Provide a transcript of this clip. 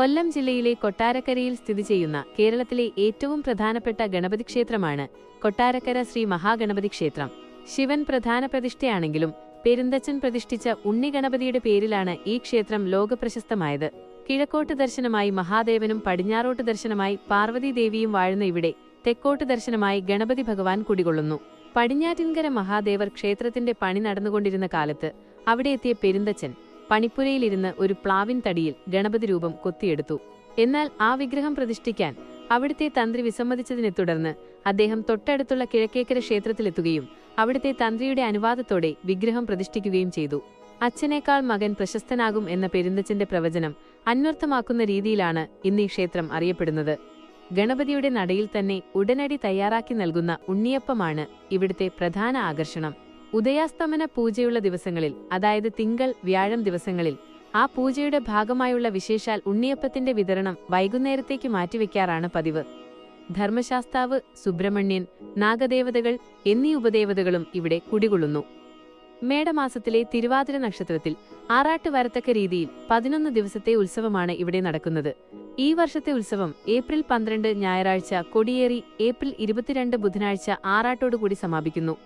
കൊല്ലം ജില്ലയിലെ കൊട്ടാരക്കരയിൽ സ്ഥിതി ചെയ്യുന്ന കേരളത്തിലെ ഏറ്റവും പ്രധാനപ്പെട്ട ഗണപതി ക്ഷേത്രമാണ് കൊട്ടാരക്കര ശ്രീ മഹാഗണപതി ക്ഷേത്രം. ശിവൻ പ്രധാന പ്രതിഷ്ഠയാണെങ്കിലും പെരുന്തച്ചൻ പ്രതിഷ്ഠിച്ച ഉണ്ണിഗണപതിയുടെ പേരിലാണ് ഈ ക്ഷേത്രം ലോകപ്രശസ്തമായത്. കിഴക്കോട്ട് ദർശനമായി മഹാദേവനും പടിഞ്ഞാറോട്ട് ദർശനമായി പാർവതീദേവിയും വാഴുന്ന ഇവിടെ തെക്കോട്ട് ദർശനമായി ഗണപതി ഭഗവാൻ കുടികൊള്ളുന്നു. പടിഞ്ഞാറ്റിൻകര മഹാദേവർ ക്ഷേത്രത്തിന്റെ പണി നടന്നുകൊണ്ടിരുന്ന കാലത്ത് അവിടെ എത്തിയ പെരുന്തച്ചൻ പണിപ്പുരയിലിരുന്ന് ഒരു പ്ലാവിൻ തടിയിൽ ഗണപതി രൂപം കൊത്തിയെടുത്തു. എന്നാൽ ആ വിഗ്രഹം പ്രതിഷ്ഠിക്കാൻ അവിടുത്തെ തന്ത്രി വിസമ്മതിച്ചതിനെ തുടർന്ന് അദ്ദേഹം തൊട്ടടുത്തുള്ള കിഴക്കേക്കര ക്ഷേത്രത്തിലെത്തുകയും അവിടുത്തെ തന്ത്രിയുടെ അനുവാദത്തോടെ വിഗ്രഹം പ്രതിഷ്ഠിക്കുകയും ചെയ്തു. അച്ഛനേക്കാൾ മകൻ പ്രശസ്തനാകും എന്ന പെരുന്തച്ചന്റെ പ്രവചനം അന്വർത്ഥമാക്കുന്ന രീതിയിലാണ് ഇന്നീ ക്ഷേത്രം അറിയപ്പെടുന്നത്. ഗണപതിയുടെ നടയിൽ തന്നെ ഉടനടി തയ്യാറാക്കി നൽകുന്ന ഉണ്ണിയപ്പമാണ് ഇവിടുത്തെ പ്രധാന ആകർഷണം. ഉദയാസ്തമന പൂജയുള്ള ദിവസങ്ങളിൽ, അതായത് തിങ്കൾ വ്യാഴം ദിവസങ്ങളിൽ, ആ പൂജയുടെ ഭാഗമായുള്ള വിശേഷാൽ ഉണ്ണിയപ്പത്തിന്റെ വിതരണം വൈകുന്നേരത്തേക്ക് മാറ്റിവെക്കാറാണ് പതിവ്. ധർമ്മശാസ്താവ്, സുബ്രഹ്മണ്യൻ, നാഗദേവതകൾ എന്നീ ഉപദേവതകളും ഇവിടെ കുടികൊള്ളുന്നു. മേടമാസത്തിലെ തിരുവാതിര നക്ഷത്രത്തിൽ ആറാട്ട് വരത്തക്ക രീതിയിൽ 11 ദിവസത്തെ ഉത്സവമാണ് ഇവിടെ നടക്കുന്നത്. ഈ വർഷത്തെ ഉത്സവം ഏപ്രിൽ 12 ഞായറാഴ്ച കൊടിയേറി ഏപ്രിൽ 22 ബുധനാഴ്ച ആറാട്ടോടുകൂടി സമാപിക്കുന്നു.